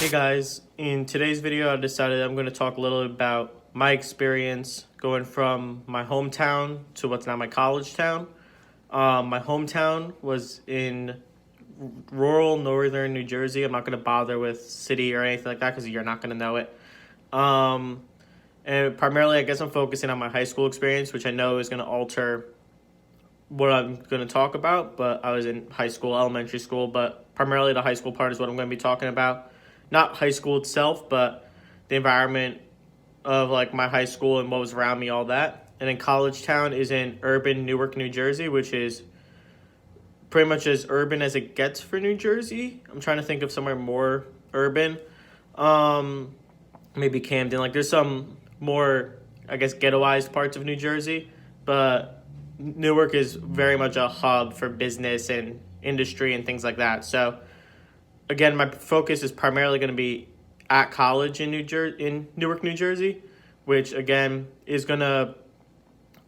Hey guys, in today's video I decided I'm going to talk a little about my experience going from my hometown to what's now my college town. My hometown was in rural northern New Jersey. I'm not going to bother with city or anything like that because you're not going to know it. Um, and primarily I guess I'm focusing on my high school experience, which I know is going to alter what I'm going to talk about, but I was in high school, elementary school, but primarily the high school part is what I'm going to be talking about. Not high school itself, but the environment of like my high school and what was around me, all that. And then college town is in urban Newark, New Jersey, which is pretty much as urban as it gets for New Jersey. I'm trying to think of somewhere more urban. Um, Maybe Camden. Like there's some more, I guess, ghettoized parts of New Jersey, but Newark is very much a hub for business and industry and things like that. So again, my focus is primarily going to be at college in Newark, New Jersey, which again is going to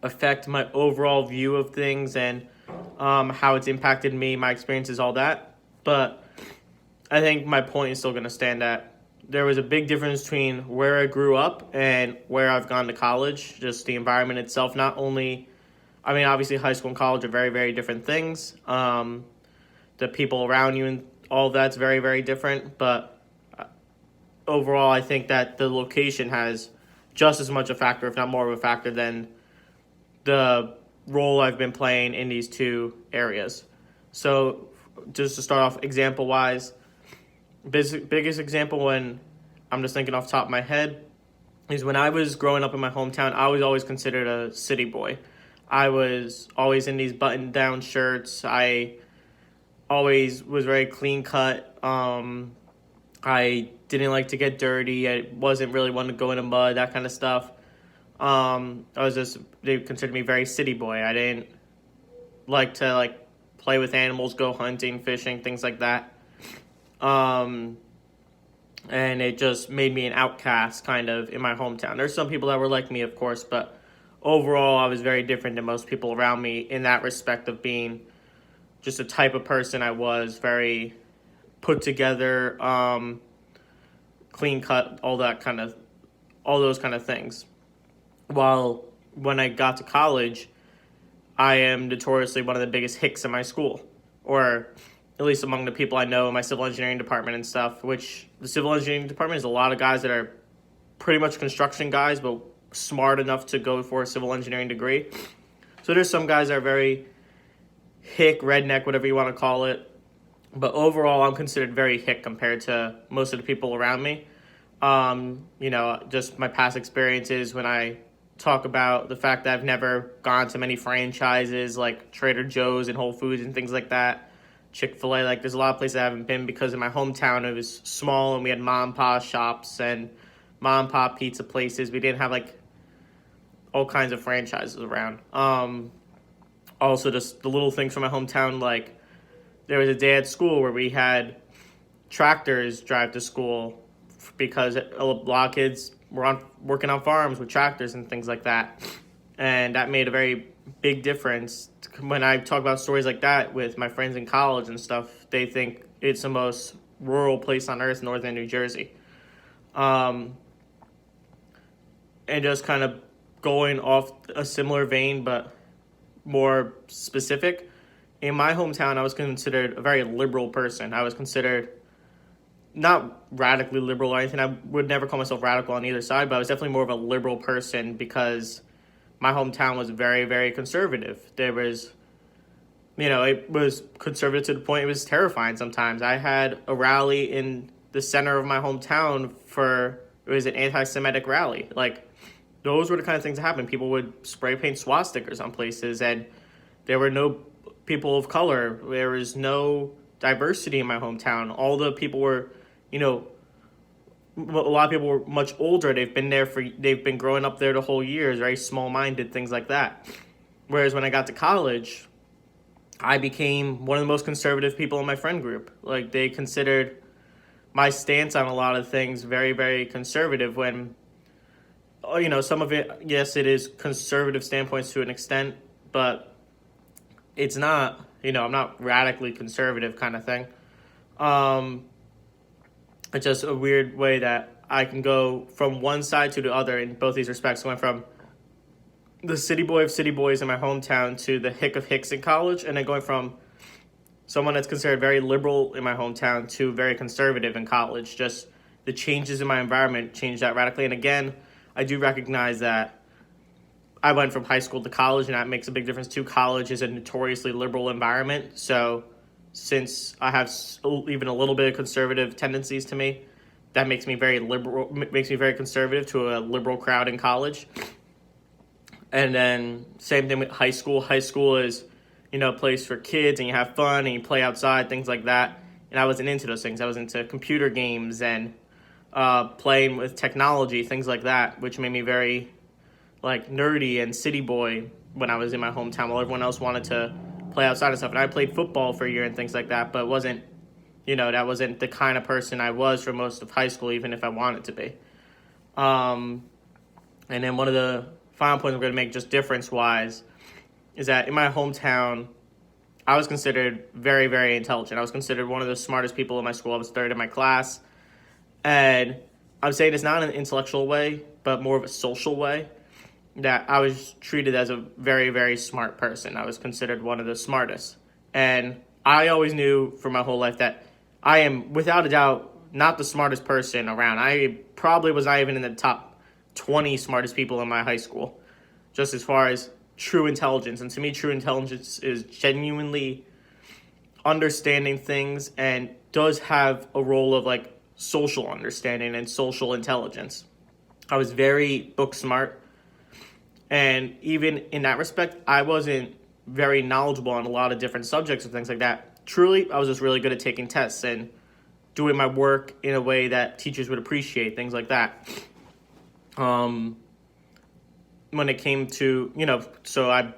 affect my overall view of things and how it's impacted me, my experiences, all that. But I think my point is still going to stand at there was a big difference between where I grew up and where I've gone to college. Just the environment itself, not only, I mean, obviously high school and college are very, very different things. The people around you and all that's very, very different. But overall, I think that the location has just as much a factor, if not more of a factor, than the role I've been playing in these two areas. So just to start off example-wise, biggest example when I'm just thinking off the top of my head is when I was growing up in my hometown, I was always considered a city boy. I was always in these button-down shirts. I always was very clean cut. I didn't like to get dirty. I wasn't really one to go into mud, that kind of stuff. They considered me very city boy. I didn't like to play with animals, go hunting, fishing, things like that. And it just made me an outcast kind of in my hometown. There's some people that were like me, of course, but overall I was very different than most people around me in that respect of being just a type of person I was, very put together, clean cut, all those kind of things. While when I got to college, I am notoriously one of the biggest hicks in my school, or at least among the people I know in my civil engineering department and stuff, which the civil engineering department is a lot of guys that are pretty much construction guys, but smart enough to go for a civil engineering degree. So there's some guys that are very hick, redneck, whatever you want to call it. But overall, I'm considered very hick compared to most of the people around me. Just my past experiences when I talk about the fact that I've never gone to many franchises like Trader Joe's and Whole Foods and things like that. Chick-fil-A, like there's a lot of places I haven't been because in my hometown it was small and we had mom and pop shops and mom and pop pizza places. We didn't have like all kinds of franchises around. Also just the little things from my hometown, like there was a day at school where we had tractors drive to school because a lot of kids were working on farms with tractors and things like that. And that made a very big difference. When I talk about stories like that with my friends in college and stuff, they think it's the most rural place on earth, northern New Jersey. And just kind of going off a similar vein, but more specific, in my hometown, I was considered a very liberal person. I was considered not radically liberal or anything. I would never call myself radical on either side, but I was definitely more of a liberal person because my hometown was very, very conservative. There was, it was conservative to the point it was terrifying sometimes. I had a rally in the center of my hometown it was an anti-Semitic rally. Like, those were the kind of things that happened. People would spray paint swastikas on places, and there were no people of color. There was no diversity in my hometown. All the people were, a lot of people were much older. They've been growing up there the whole year, very small-minded, things like that. Whereas when I got to college, I became one of the most conservative people in my friend group. Like, they considered my stance on a lot of things very, very conservative when, some of it, yes, it is conservative standpoints to an extent, but it's not, I'm not radically conservative kind of thing. It's just a weird way that I can go from one side to the other in both these respects. Going from the city boy of city boys in my hometown to the hick of hicks in college, and then going from someone that's considered very liberal in my hometown to very conservative in college. Just the changes in my environment changed that radically. And again, I do recognize that I went from high school to college, and that makes a big difference too. College is a notoriously liberal environment, so since I have even a little bit of conservative tendencies to me, that makes me very liberal, makes me very conservative to a liberal crowd in college. And then same thing with high school. High school is, a place for kids, and you have fun and you play outside, things like that. And I wasn't into those things. I was into computer games and playing with technology, things like that, which made me very nerdy and city boy when I was in my hometown, while everyone else wanted to play outside and stuff. And I played football for a year and things like that, but wasn't, that wasn't the kind of person I was for most of high school, even if I wanted to be. And then one of the final points I'm going to make, just difference-wise, is that in my hometown, I was considered very, very intelligent. I was considered one of the smartest people in my school. I was third in my class. And I'm saying it's not in an intellectual way, but more of a social way, that I was treated as a very, very smart person. I was considered one of the smartest. And I always knew for my whole life that I am, without a doubt, not the smartest person around. I probably was not even in the top 20 smartest people in my high school, just as far as true intelligence. And to me, true intelligence is genuinely understanding things and does have a role of social understanding and social intelligence. I was very book smart, and even in that respect, I wasn't very knowledgeable on a lot of different subjects and things like that. Truly, I was just really good at taking tests and doing my work in a way that teachers would appreciate, things like that. When it came to, so I'm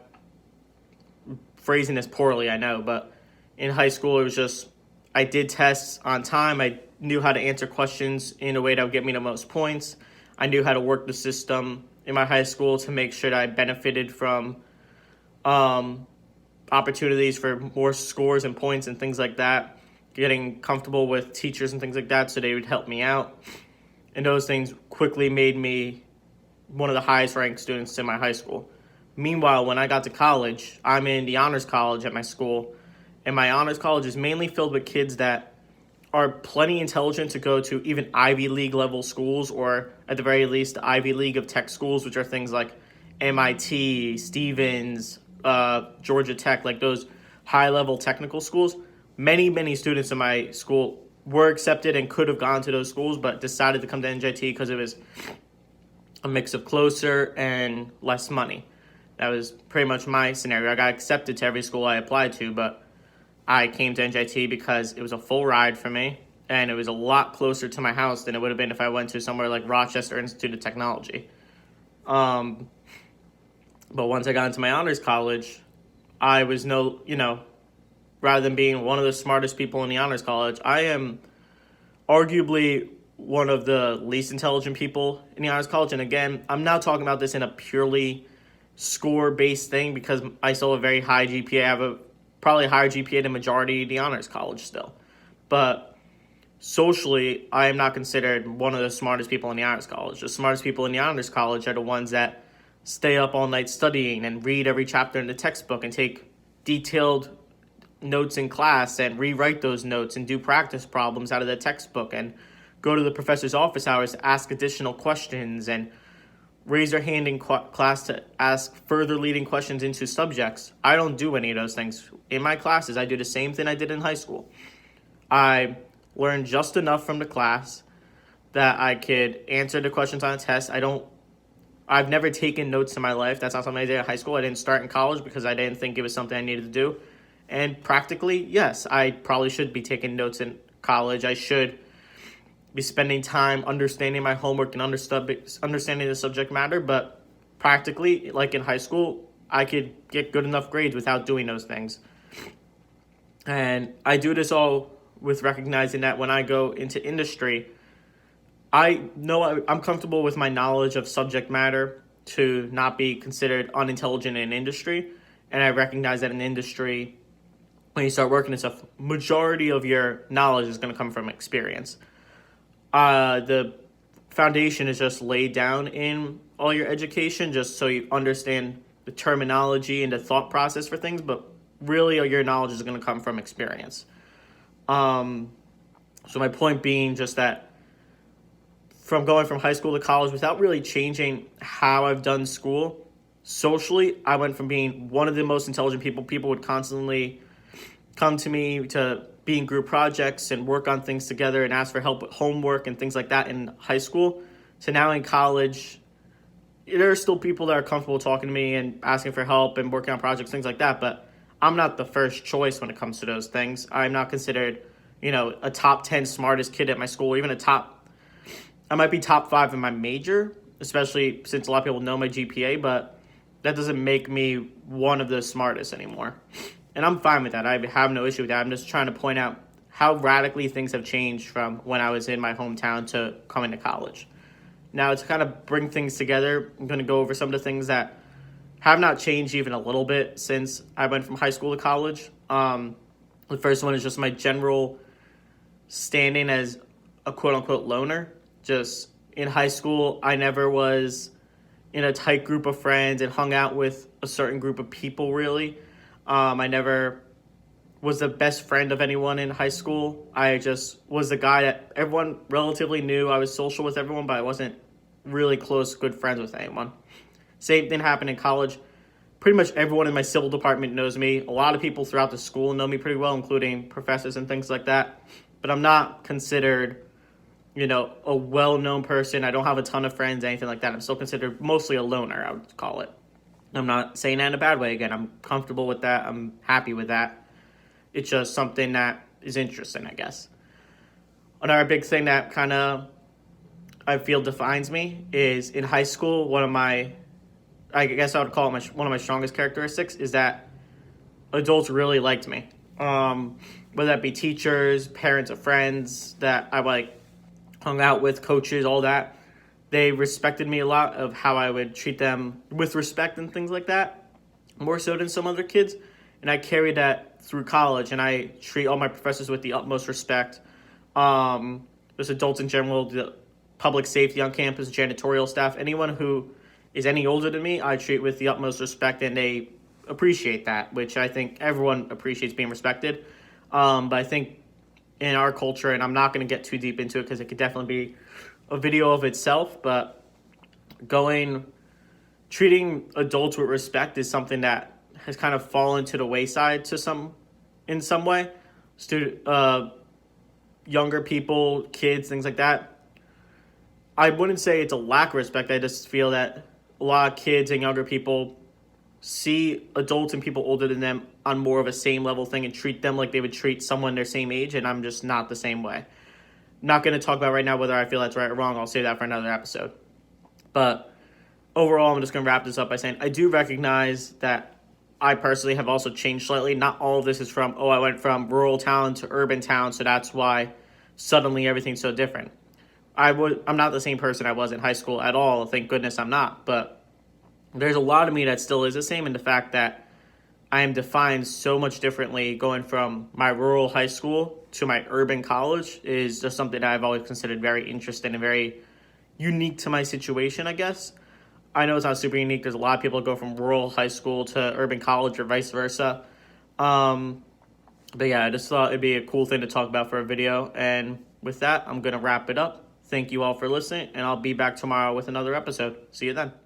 phrasing this poorly, I know, but in high school, it was just, I did tests on time. I knew how to answer questions in a way that would get me the most points. I knew how to work the system in my high school to make sure that I benefited from opportunities for more scores and points and things like that, getting comfortable with teachers and things like that so they would help me out. And those things quickly made me one of the highest ranked students in my high school. Meanwhile, when I got to college, I'm in the honors college at my school, and my honors college is mainly filled with kids that are plenty intelligent to go to even Ivy League level schools, or at the very least, the Ivy League of tech schools, which are things like MIT, Stevens, Georgia Tech, those high level technical schools. Many, many students in my school were accepted and could have gone to those schools, but decided to come to NJT because it was a mix of closer and less money. That was pretty much my scenario. I got accepted to every school I applied to, but I came to NJT because it was a full ride for me, and it was a lot closer to my house than it would have been if I went to somewhere like Rochester Institute of Technology. But once I got into my honors college, I was rather than being one of the smartest people in the honors college, I am arguably one of the least intelligent people in the honors college. And again, I'm not talking about this in a purely score-based thing, because I still have a very high GPA. I have a probably higher GPA than majority of the honors college still. But socially, I am not considered one of the smartest people in the honors college. The smartest people in the honors college are the ones that stay up all night studying and read every chapter in the textbook and take detailed notes in class and rewrite those notes and do practice problems out of the textbook and go to the professor's office hours to ask additional questions and raise their hand in class to ask further leading questions into subjects. I don't do any of those things. In my classes, I do the same thing I did in high school. I learned just enough from the class that I could answer the questions on a test. I've never taken notes in my life. That's not something I did in high school. I didn't start in college because I didn't think it was something I needed to do. And practically, yes, I probably should be taking notes in college. I should be spending time understanding my homework and understanding the subject matter. But practically, like in high school, I could get good enough grades without doing those things. And I do this all with recognizing that when I go into industry, I know I'm comfortable with my knowledge of subject matter to not be considered unintelligent in industry. And I recognize that in industry, when you start working and stuff, majority of your knowledge is going to come from experience. The foundation is just laid down in all your education, just so you understand the terminology and the thought process for things, but really your knowledge is going to come from experience. So my point being just that from going from high school to college without really changing how I've done school, socially, I went from being one of the most intelligent people. People would constantly come to me to be in group projects and work on things together and ask for help with homework and things like that in high school, to now in college. There are still people that are comfortable talking to me and asking for help and working on projects, things like that, but I'm not the first choice when it comes to those things. I'm not considered, a top 10 smartest kid at my school, even I might be top 5 in my major, especially since a lot of people know my GPA, but that doesn't make me one of the smartest anymore. And I'm fine with that. I have no issue with that. I'm just trying to point out how radically things have changed from when I was in my hometown to coming to college. Now, to kind of bring things together, I'm going to go over some of the things that have not changed even a little bit since I went from high school to college. The first one is just my general standing as a quote-unquote loner. Just in high school, I never was in a tight group of friends and hung out with a certain group of people, really. I never was the best friend of anyone in high school. I just was the guy that everyone relatively knew. I was social with everyone, but I wasn't really close, good friends with anyone. Same thing happened in college. Pretty much everyone in my civil department knows me. A lot of people throughout the school know me pretty well, including professors and things like that. But I'm not considered, a well-known person. I don't have a ton of friends, anything like that. I'm still considered mostly a loner, I would call it. I'm not saying that in a bad way. Again, I'm comfortable with that. I'm happy with that. It's just something that is interesting, I guess. Another big thing that kind of I feel defines me is in high school, I guess I would call it one of my strongest characteristics is that adults really liked me. Whether that be teachers, parents of friends that I hung out with, coaches, all that. They respected me a lot of how I would treat them with respect and things like that, more so than some other kids. And I carried that through college, and I treat all my professors with the utmost respect. Just adults in general, the public safety on campus, janitorial staff, anyone who is any older than me, I treat with the utmost respect, and they appreciate that, which I think everyone appreciates being respected. But I think in our culture, and I'm not going to get too deep into it because it could definitely be a video of itself, but treating adults with respect is something that has kind of fallen to the wayside in some way. Younger people, kids, things like that. I wouldn't say it's a lack of respect. I just feel that a lot of kids and younger people see adults and people older than them on more of a same level thing and treat them like they would treat someone their same age, and I'm just not the same way. Not going to talk about right now whether I feel that's right or wrong. I'll save that for another episode. But overall, I'm just going to wrap this up by saying I do recognize that I personally have also changed slightly. Not all of this is from, I went from rural town to urban town, so that's why suddenly everything's so different. I'm not the same person I was in high school at all. Thank goodness I'm not. But there's a lot of me that still is the same, and the fact that I am defined so much differently going from my rural high school to my urban college is just something that I've always considered very interesting and very unique to my situation, I guess. I know it's not super unique. There's a lot of people that go from rural high school to urban college or vice versa. But yeah, I just thought it'd be a cool thing to talk about for a video. And with that, I'm going to wrap it up. Thank you all for listening, and I'll be back tomorrow with another episode. See you then.